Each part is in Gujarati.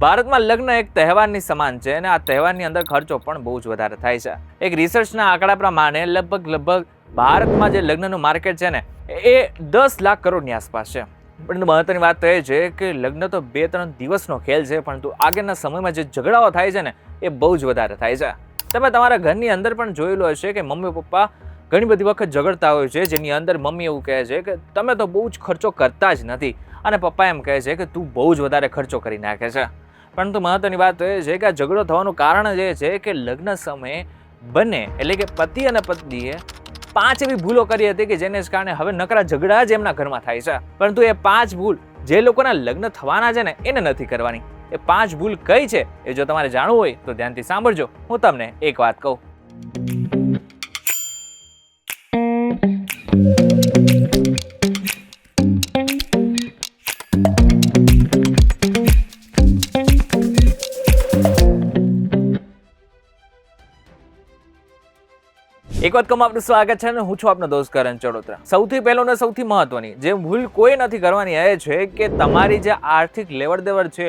ભારતમાં લગ્ન એક તહેવારની સમાન છે અને આ તહેવારની અંદર ખર્ચો પણ બહુ જ વધારે થાય છે. એક રિસર્ચના આંકડા પ્રમાણે લગભગ ભારતમાં જે લગ્નનું માર્કેટ છે ને એ 10 લાખ કરોડની આસપાસ છે. પરંતુ મહત્વની વાત તો એ છે કે લગ્ન તો 2-3 દિવસનો ખેલ છે, પરંતુ આગળના સમયમાં જે ઝઘડાઓ થાય છે ને એ બહુ જ વધારે થાય છે. તમે તમારા ઘરની અંદર પણ જોયેલું હશે કે મમ્મી પપ્પા ઘણી બધી વખત ઝઘડતા હોય છે, જેની અંદર મમ્મી એવું કહે છે કે તમે તો બહુ જ ખર્ચો કરતા જ નથી અને પપ્પા એમ કહે છે કે તું બહુ જ વધારે ખર્ચો કરી નાખે છે. પરંતુ મહત્વની વાત તો એ છે કે આ ઝઘડો થવાનું કારણ જ એ છે કે લગ્ન સમયે બંને એટલે કે પતિ અને પત્નીએ 5 એવી ભૂલો કરી હતી કે જેને કારણે હવે નકરા ઝઘડા જ એમના ઘરમાં થાય છે. પરંતુ એ 5 ભૂલ જે લોકોના લગ્ન થવાના છે ને એને નથી કરવાની. એ 5 ભૂલ કઈ છે એ જો તમારે જાણવું હોય તો ધ્યાનથી સાંભળજો. હું તમને એક વાત કહું. એક વાત કહું, આપનું સ્વાગત છે અને હું છું આપનો દોસ્ત કરણ ચડોતરા. સૌથી પહેલો ને સૌથી મહત્વની જે ભૂલ કોઈ નથી કરવાની એ છે કે તમારી જે આર્થિક લેવડ દેવડ છે,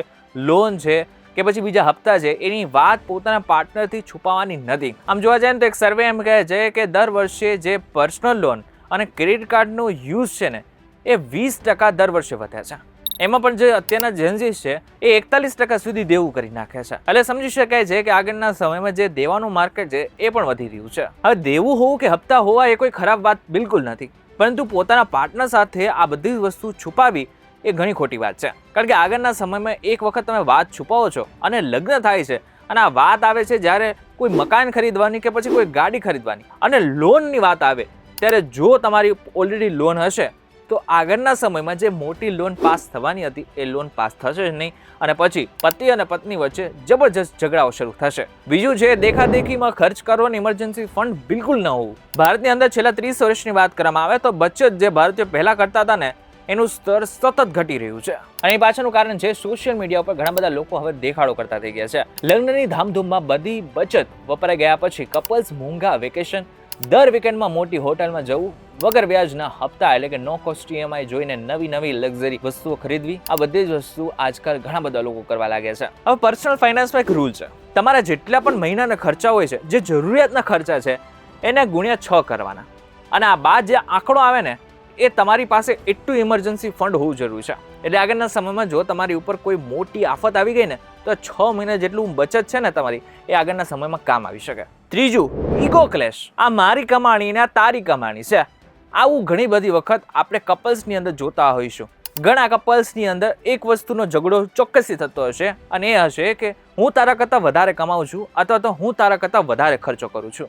લોન છે કે પછી બીજા હપ્તા છે એની વાત પોતાના પાર્ટનરથી છુપાવવાની નથી. આમ જોવા જાય ને તો એક સર્વે એમ કહે છે કે દર વર્ષે જે પર્સનલ લોન અને ક્રેડિટ કાર્ડનો યુઝ છે ને એ 20% દર વર્ષે વધે છે. એમાં પણ જે અત્યારના જેન્ઝીસ છે એ 41% સુધી દેવું કરી નાખે છે. એટલે સમજી શકાય છે કે આગળના સમયમાં જે દેવાનું માર્કેટ છે એ પણ વધી રહ્યું છે. હવે દેવું હોવું કે હપ્તા હોવા એ કોઈ ખરાબ વાત બિલકુલ નથી, પરંતુ પોતાના પાર્ટનર સાથે આ બધી વસ્તુ છુપાવી એ ઘણી ખોટી વાત છે. કારણ કે આગળના સમયમાં એક વખત તમે વાત છુપાવો છો અને લગ્ન થાય છે અને આ વાત આવે છે જ્યારે કોઈ મકાન ખરીદવાની કે પછી કોઈ ગાડી ખરીદવાની અને લોનની વાત આવે ત્યારે જો તમારી ઓલરેડી લોન હશે તો આગળના સમયમાં જે મોટી લોન પાસ થવાની હતી એ લોન પાસ થશે જ નહીં અને પછી પતિ અને પત્ની વચ્ચે જબરજસ્ત ઝઘડાઓ શરૂ થશે. બીજું છે દેખાદેખીમાં ખર્ચ કરવો અને ઇમરજન્સી ફંડ બિલકુલ ન હોવું. ભારતની અંદર છેલ્લા 30 વર્ષની વાત કરવામાં આવે તો બચત જે ભારતીયો પહેલા કરતા હતા ને એનું સ્તર સતત ઘટી રહ્યું છે. અને એ પાછળનું કારણ છે સોશિયલ મીડિયા ઉપર ઘણા બધા લોકો હવે દેખાડો કરતા થઈ ગયા છે. લગ્નની ધામધૂમમાં બધી બચત વપરાઈ ગયા પછી કપલ્સ મોંઘા વેકેશન, દર વીકેન્ડમાં મોટી હોટલમાં જવું, વગર વ્યાજના હપ્તા એટલે કે નો કોસ્ટ EMI જોઈને નવી લક્ઝરી વસ્તુઓ ખરીદવી, આ બધી જ વસ્તુ આજકાલ ઘણા બધા લોકો કરવા લાગ્યા છે. હવે પર્સનલ ફાઇનાન્સમાં એક રૂલ છે, તમારા જેટલા પણ મહિનાના ખર્ચા હોય છે, જે જરૂરિયાતના ખર્ચા છે એને ગુણ્યા 6 કરવાના અને આ બાદ જે આંકડો આવે ને એ તમારી પાસે એટલું ઇમરજન્સી ફંડ હોવું જરૂરી છે. એટલે આગળના સમયમાં જો તમારી ઉપર કોઈ મોટી આફત આવી ગઈ ને તો 6 મહિના જેટલું બચત છે ને તમારી એ આગળના સમયમાં કામ આવી શકે. ત્રીજું, ઈગો ક્લેશ. આ મારી કમાણી ને આ તારી કમાણી છે. આવું ઘણી બધી વખત આપણે કપલ્સની અંદર જોતા હોઈશું. ઘણા કપલ્સની અંદર એક વસ્તુનો ઝઘડો ચોક્કસથી થતો હશે અને એ હશે કે હું તારા કરતાં વધારે કમાઉં છું અથવા તો હું તારા કરતાં વધારે ખર્ચો કરું છું.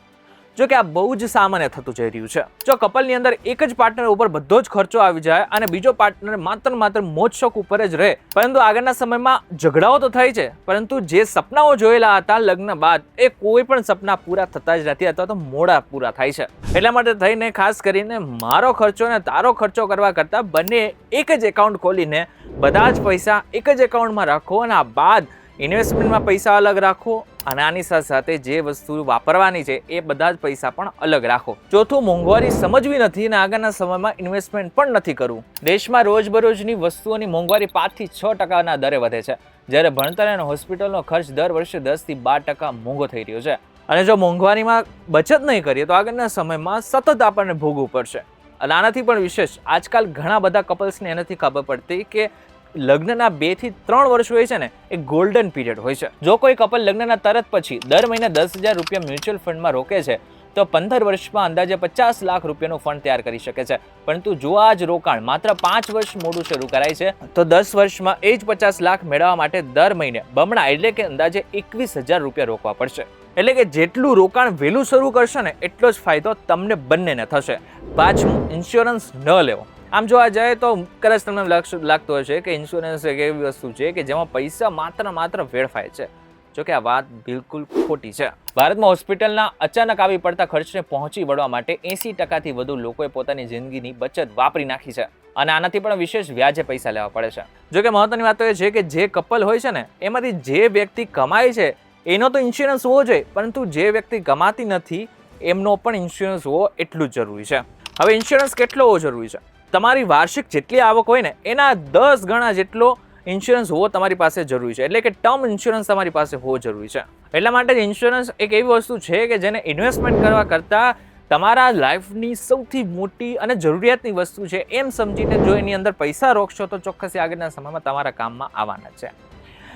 જો કે આ બહુ જ સામાન્ય થતું જઈ રહ્યું છે. જો કપલની અંદર એક જ પાર્ટનર ઉપર બધો જ ખર્ચો આવી જાય અને બીજો પાર્ટનર માત્ર મોજ શોખ ઉપર જ રહે, પરંતુ આગળના સમયમાં ઝઘડાઓ તો થાય છે, પરંતુ જે સપનાઓ જોયેલા હતા લગ્ન બાદ એ કોઈ પણ સપના પૂરા થતા જ નથી અથવા તો મોડા પૂરા થાય છે. એટલા માટે થઈને ખાસ કરીને મારો ખર્ચો અને તારો ખર્ચો કરવા કરતાં બંને એક જ એકાઉન્ટ ખોલીને બધા જ પૈસા એક જ એકાઉન્ટમાં રાખો અને આ બાદ ઇન્વેસ્ટમેન્ટમાં પૈસા અલગ રાખો અને આની સાથે જે વસ્તુ વાપરવાની છે એ બધા જ પૈસા પણ અલગ રાખો. ચોથું, મોંઘવારી સમજવી નથી અને આગળના સમયમાં ઇન્વેસ્ટમેન્ટ પણ નથી કરવું. દેશમાં રોજબરોજની વસ્તુઓની મોંઘવારી 5 થી 6% દરે વધે છે, જ્યારે ભણતર અને હોસ્પિટલનો ખર્ચ દર વર્ષે 10 થી 12% મોંઘો થઈ રહ્યો છે. અને જો મોંઘવારીમાં બચત નહીં કરીએ તો આગળના સમયમાં સતત આપણને ભોગવવું પડશે. અને આનાથી પણ વિશેષ આજકાલ ઘણા બધા કપલ્સને એનાથી ખબર પડતી કે લગ્નના 2 થી 3 વર્ષ હોય છે ને એ ગોલ્ડન પીરિયડ હોય છે. જો કોઈ કપલ લગ્નના તરત પછી દર મહિને 10,000 રૂપિયા મ્યુચ્યુઅલ ફંડમાં રોકે છે તો 15 વર્ષમાં અંદાજે 50 લાખ રૂપિયાનું ફંડ તૈયાર કરી શકે છે. પરંતુ જો આ જ રોકાણ માત્ર 5 વર્ષ મોડું શરૂ કરાય છે તો 10 વર્ષમાં એ જ 50 લાખ મેળવવા માટે દર મહિને બમણા એટલે કે અંદાજે 21,000 રૂપિયા રોકવા પડશે. એટલે કે જેટલું રોકાણ વહેલું શરૂ કરશો ને એટલો જ ફાયદો તમને બંનેને થશે. પાછું, ઇન્સ્યોરન્સ ન લેવો. આમ જોવા જાય તો કદાચ તમને લાગતું હશે કે ઇન્સ્યોરન્સ એક એવી વસ્તુ છે કે જેમાં પૈસા માત્ર વેડફાય છે. જોકે આ વાત બિલકુલ ખોટી છે. ભારતમાં હોસ્પિટલના અચાનક આવી પડતા ખર્ચને પહોંચી વળવા માટે 80%થી વધુ લોકોએ પોતાની જિંદગીની બચત વાપરી નાખી છે અને આનાથી પણ વિશેષ વ્યાજે પૈસા લેવા પડે છે. જોકે મહત્વની વાત તો એ છે કે જે કપલ હોય છે ને એમાંથી જે વ્યક્તિ કમાય છે એનો તો ઇન્સ્યોરન્સ હોવો જોઈએ, પરંતુ જે વ્યક્તિ કમાતી નથી એમનો પણ ઇન્સ્યોરન્સ હોવો એટલું જ જરૂરી છે. હવે ઇન્સ્યોરન્સ કેટલો હોવો જરૂરી છે? તમારી વાર્ષિક જેટલી આવક હોય ને એના 10 ગણા જેટલો ઇન્સ્યોરન્સ હોવો તમારી પાસે જરૂરી છે, એટલે કે ટર્મ ઇન્સ્યોરન્સ તમારી પાસે હોવો જરૂરી છે. એટલા માટે જ ઇન્સ્યોરન્સ એક એવી વસ્તુ છે કે જેને ઇન્વેસ્ટમેન્ટ કરવા કરતાં તમારા લાઈફની સૌથી મોટી અને જરૂરિયાતની વસ્તુ છે એમ સમજીને જો એની અંદર પૈસા રોકશો તો ચોક્કસ આગળના સમયમાં તમારા કામમાં આવવાના છે.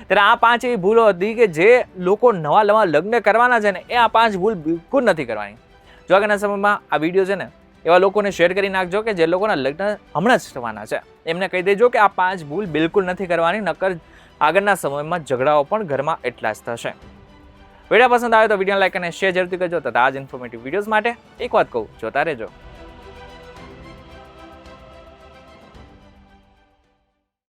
ત્યારે આ 5 એવી ભૂલો હતી કે જે લોકો નવા લગ્ન કરવાના છે ને એ આ 5 ભૂલ બિલકુલ નથી કરવાની. જો આગળના સમયમાં આ વિડીયો છે ને એવા લોકોને શેર કરી નાખજો કે જે લોકોના લગ્ન હમણાં જ થવાના છે, એમને કહી દેજો કે આ 5 ભૂલ બિલકુલ નથી કરવાની, નકર આગળના સમયમાં ઝઘડાઓ પણ ઘરમાં એટલા જ થશે. વિડીયો પસંદ આવે તો વિડીયો લાઈક અને શેર જરૂરથી કરજો તથા આ જ ઇન્ફોર્મેટિવ વિડીયોઝ માટે એક વાત કહું, જોતા રહેજો.